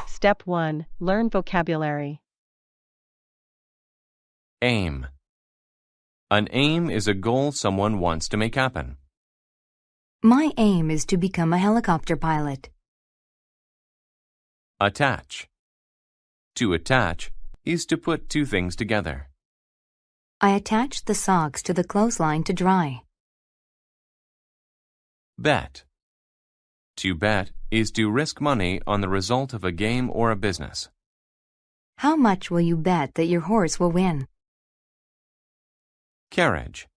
Step 1. Learn vocabulary. Aim. An aim is a goal someone wants to make happen. My aim is to become a helicopter pilot. Attach. To attach is to put two things together. I attached the socks to the clothesline to dry. Bet. To bet is to risk money on the result of a game or a business. How much will you bet that your horse will win? Carriage.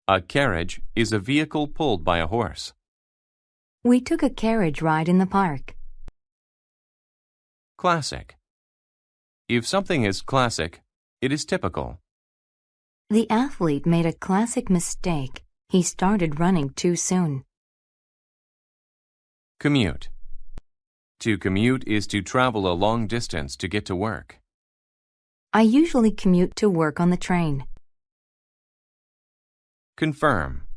A carriage is a vehicle pulled by a horse. We took a carriage ride in the park. Classic. If something is classic, it is typical. The athlete made a classic mistake. He started running too soon. Commute. To commute is to travel a long distance to get to work. I usually commute to work on the train. Confirm.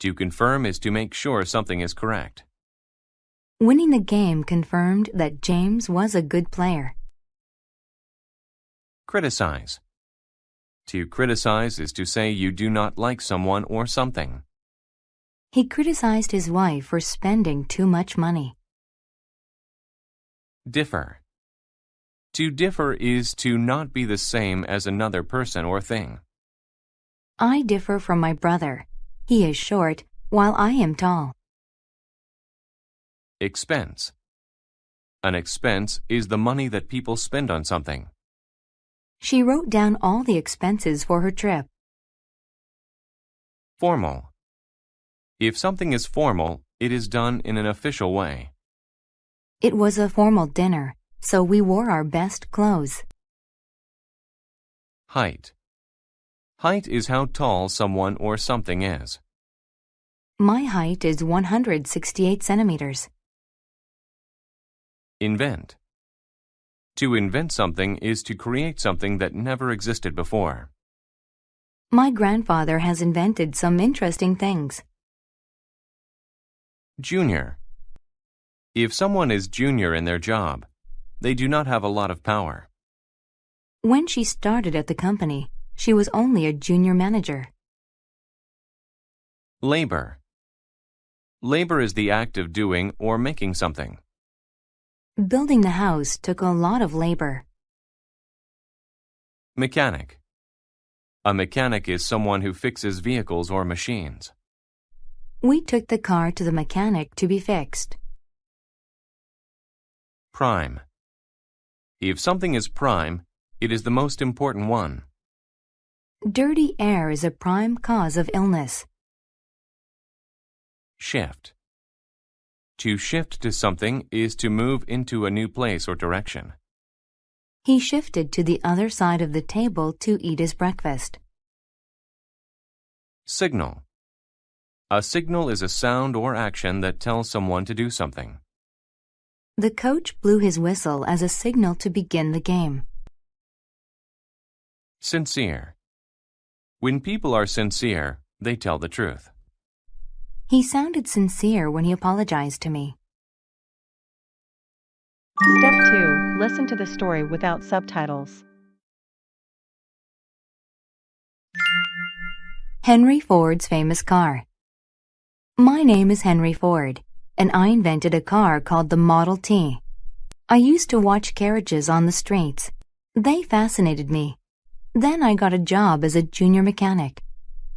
To confirm is to make sure something is correct. Winning the game confirmed that James was a good player. Criticize. To criticize is to say you do not like someone or something. He criticized his wife for spending too much money. Differ. To differ is to not be the same as another person or thing. I differ from my brother. He is short, while I am tall. Expense. An expense is the money that people spend on something. She wrote down all the expenses for her trip. Formal. If something is formal, it is done in an official way. It was a formal dinner, so we wore our best clothes. Height. Height is how tall someone or something is. My height is 168 centimeters. Invent. To invent something is to create something that never existed before. My grandfather has invented some interesting things. Junior. If someone is junior in their job, they do not have a lot of power. When she started at the company, she was only a junior manager. Labor. Labor is the act of doing or making something. Building the house took a lot of labor. Mechanic. A mechanic is someone who fixes vehicles or machines. We took the car to the mechanic to be fixed. Prime. If something is prime, it is the most important one. Dirty air is a prime cause of illness. Shift. To shift to something is to move into a new place or direction. He shifted to the other side of the table to eat his breakfast. Signal. A signal is a sound or action that tells someone to do something. The coach blew his whistle as a signal to begin the game. Sincere. When people are sincere, they tell the truth. He sounded sincere when he apologized to me. Step 2. Listen to the story without subtitles. Henry Ford's famous car. My name is Henry Ford, and I invented a car called the Model T. I used to watch carriages on the streets. They fascinated me. Then I got a job as a junior mechanic.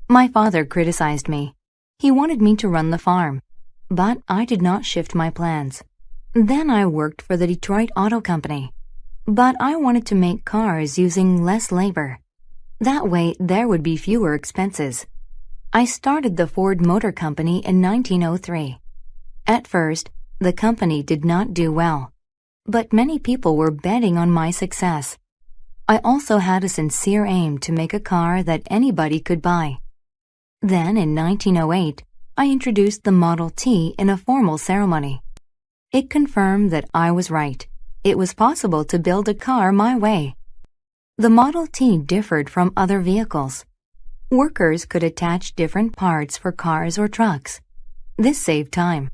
My father criticized me. He wanted me to run the farm, but I did not shift my plans. Then I worked for the Detroit Auto Company, but I wanted to make cars using less labor. That way there would be fewer expenses. I started the Ford Motor Company in 1903. At first, the company did not do well, but many people were betting on my success. I also had a sincere aim to make a car that anybody could buy. Then, in 1908, I introduced the Model T in a formal ceremony. It confirmed that I was right. It was possible to build a car my way. The Model T differed from other vehicles. Workers could attach different parts for cars or trucks. This saved time.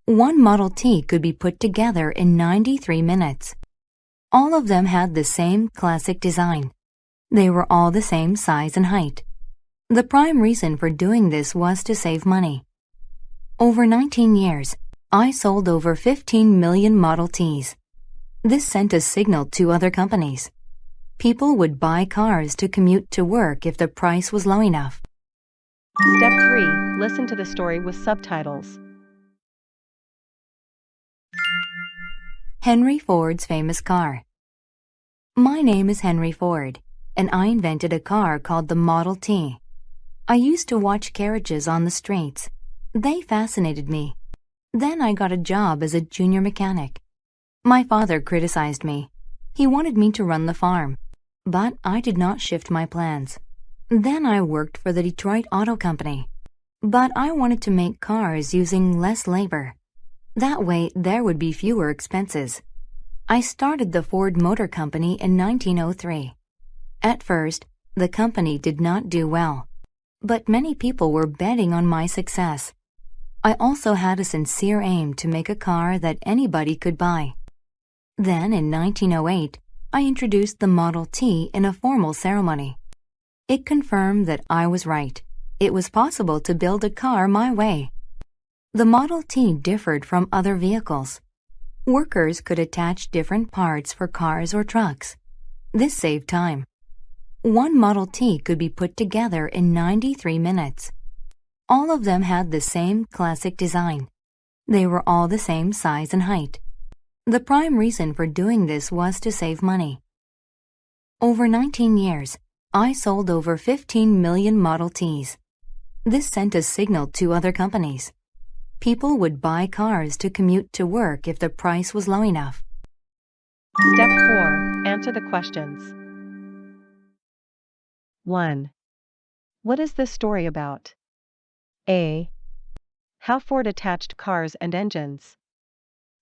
One Model T could be put together in 93 minutes. All of them had the same classic design. They were all the same size and height. The prime reason for doing this was to save money. Over 19 years, I sold over 15 million Model Ts. This sent a signal to other companies. People would buy cars to commute to work if the price was low enough. Step 3. Listen to the story with subtitles. Henry Ford's famous car. My name is Henry Ford, and I invented a car called the Model T. I used to watch carriages on the streets. They fascinated me. Then I got a job as a junior mechanic. My father criticized me. He wanted me to run the farm, but I did not shift my plans. Then I worked for the Detroit Auto Company, but I wanted to make cars using less labor. That way there would be fewer expenses. I started the Ford Motor Company in 1903. At first, the company did not do well, but many people were betting on my success. I also had a sincere aim to make a car that anybody could buy. Then in 1908, I introduced the Model T in a formal ceremony. It confirmed that I was right. It was possible to build a car my way. The Model T differed from other vehicles. Workers could attach different parts for cars or trucks. This saved time. One Model T could be put together in 93 minutes. All of them had the same classic design. They were all the same size and height. The prime reason for doing this was to save money. Over 19 years, I sold over 15 million Model Ts. This sent a signal to other companies. People would buy cars to commute to work if the price was low enough. Step 4. Answer the questions. 1. What is this story about? A. How Ford attached cars and engines.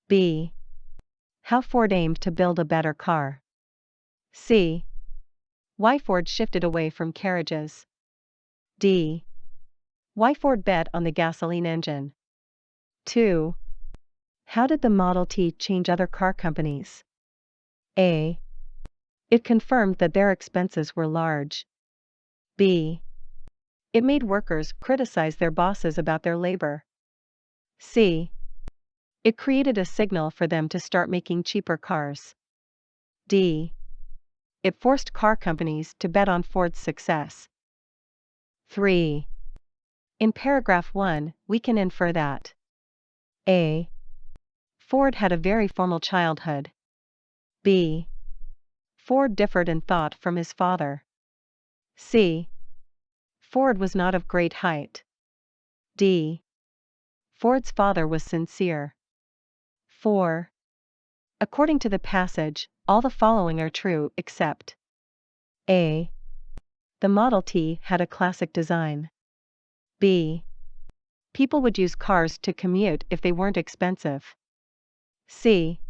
B. How Ford aimed to build a better car. C. Why Ford shifted away from carriages. D. Why Ford bet on the gasoline engine. 2. How did the Model T change other car companies? A. It confirmed that their expenses were large. B. It made workers criticize their bosses about their labor. C. It created a signal for them to start making cheaper cars. D. It forced car companies to bet on Ford's success. 3. In paragraph 1, we can infer that A. Ford had a very formal childhood. B. Ford differed in thought from his father. C. Ford was not of great height. D. Ford's father was sincere. 4. According to the passage, all the following are true except A. The Model T had a classic design. B. People would use cars to commute if they weren't expensive. C.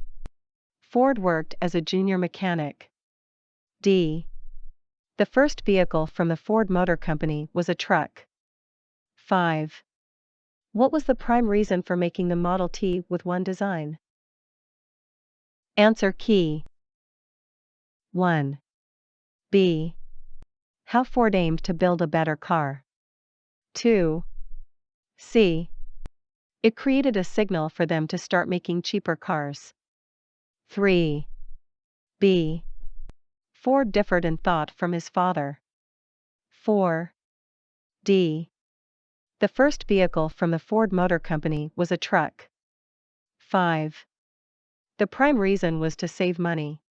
Ford worked as a junior mechanic. D. The first vehicle from the Ford Motor Company was a truck. 5. What was the prime reason for making the Model T with one design? Answer key. 1. B. How Ford aimed to build a better car. 2. C. It created a signal for them to start making cheaper cars. 3. B. Ford differed in thought from his father. 4. D. The first vehicle from the Ford Motor Company was a truck. 5. The prime reason was to save money.